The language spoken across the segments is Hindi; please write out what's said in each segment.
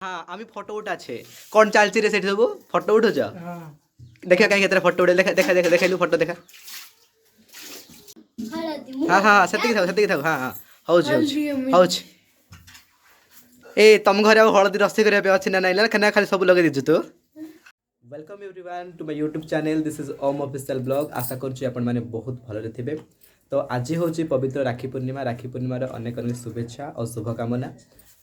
हाँ आमी फोटो उठाछे कौन चलछि रे सेठी सब फोटो उठोछ देखा कहीं केतरा फोटो उठे देखा देखा देखा देखाइलु फोटो देखा हाँ हाँ सेतिकी थाउ हाँ हाँ हौछ हौछ हौछ ए तम घरे हळदी रस्सी करिया पे अछि ना नाइला खाना खाली सब लगे दिजु तो welcome everyone to my YouTube channel this is Om official blog आशा करछि आपण माने बहुत भलो रे थिबे तो आज होछि पवित्र राखी पूर्णिमा रो अनेक अनेक शुभेच्छा और शुभकामना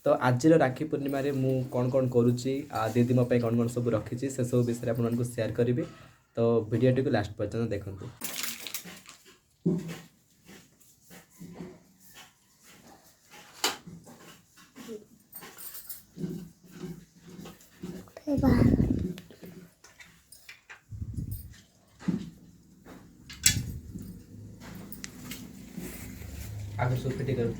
तो आज राखी पूर्णिमा रे मु कौन कौन करुच्ची दीदी मो पे कौन कौन सब रखी से सब विषय आपको शेयर करी तो वीडियो को लास्ट पर्यंत देखते आगे सब फिटी कर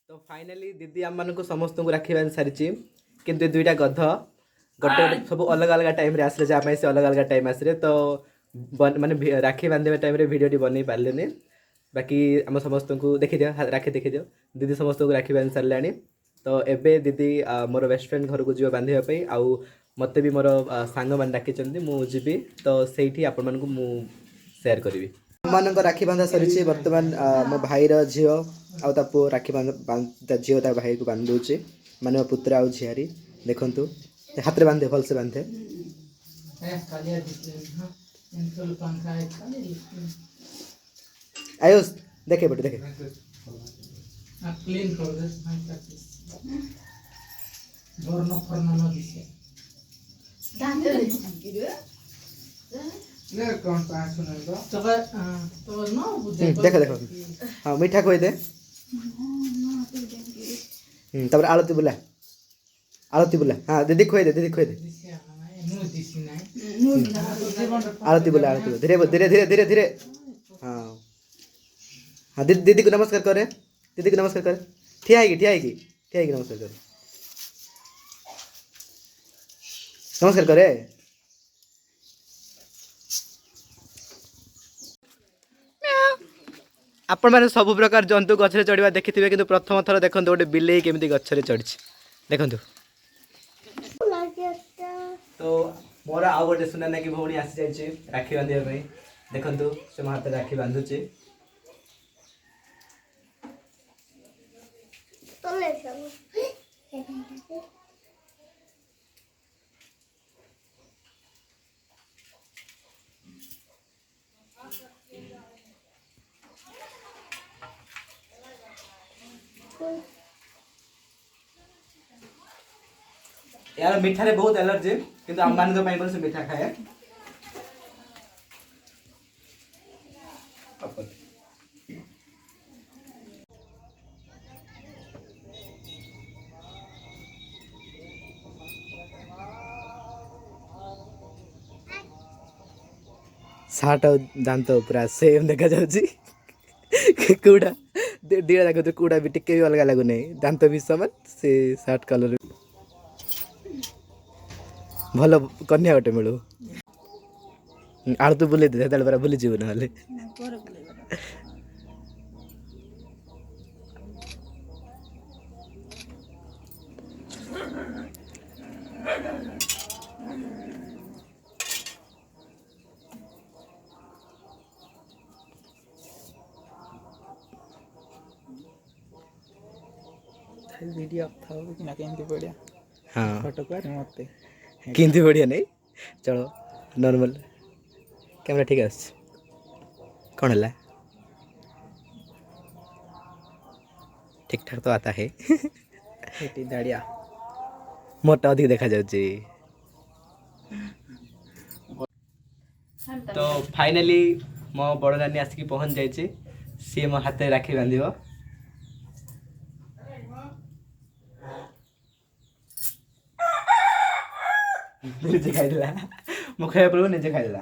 तो फाइनली दीदी आम मानक समस्त को राखी बांधि सारी किंतु दुईटा गध गोटे सब अलग अलग टाइम रे आसले जहाँ से अलग अलग टाइम आसले तो माने राखी बांधे टाइम रे वीडियो बन पारे बाकी आम समस्त को देखी दियो राखी देखी दियो दीदी समस्त को राखी बांधि सारे तो एबे दीदी मोर बेस्ट फ्रेंड घर को जी बांधे आउ मत भी मोर सांग मान डाकी मुझी तो से आपण मानक शेयर करी मान राखी बांधा सरी बर्तमान मो भाईर झील आ पु राखी झील ता भाई को बांधे माने मो पुत्र आउ झियारी देखु हाथ में बांधे भलसे बांधे आयुष देखे बेटे देखे देखो देखो हाँ मीठा खोई दे तब आलती बुला हाँ दीदी खोई दे आलती बुला धीरे धीरे धीरे धीरे धीरे हाँ हाँ दीदी को नमस्कार करे दीदी को नमस्कार करे ठिया है नमस्कार करे नमस्कार करे आपण मैंने सब प्रकार जंतु गछरे चढ़ा देखी थे कि प्रथम थर देखो गोटे बिले केमी गछरे चढ़ी देखु तो मोर आउ गोटे सुना ना कि भौणी आसी जाइए राखी बांधे देखु से मो हाथ राखी बांधुचे यार मीठा रे बहुत एलर्जी किंतु हम मान को से मीठा खाए साठ दांत पूरा सेम देखा जाउची कूड़ा दीड़ा देखो कूड़ा भी टिके भी अलग लगु नहीं दांत भी समान से सार्ट कलर भल कन्या गोटे मिलू आलु तू बुले दे परा बुली जीव ना वीडियो था कि ना केमती बढ़िया हाँ फोटो कर मत केमती बढ़िया नहीं चलो नॉर्मल कैमरा ठीक है कौन है ठीक ठाक तो आता है दाड़िया मोटा अधिक देखा जाउची तो फाइनली मो बड़ नानी आसिक पहुँच जाइए सी मो हाथ राखी बांध ନିଜେ ଖାଇଦେଲା ମୁଁ ଖାଇବା ପୂର୍ବରୁ ନିଜେ ଖାଇଦେଲା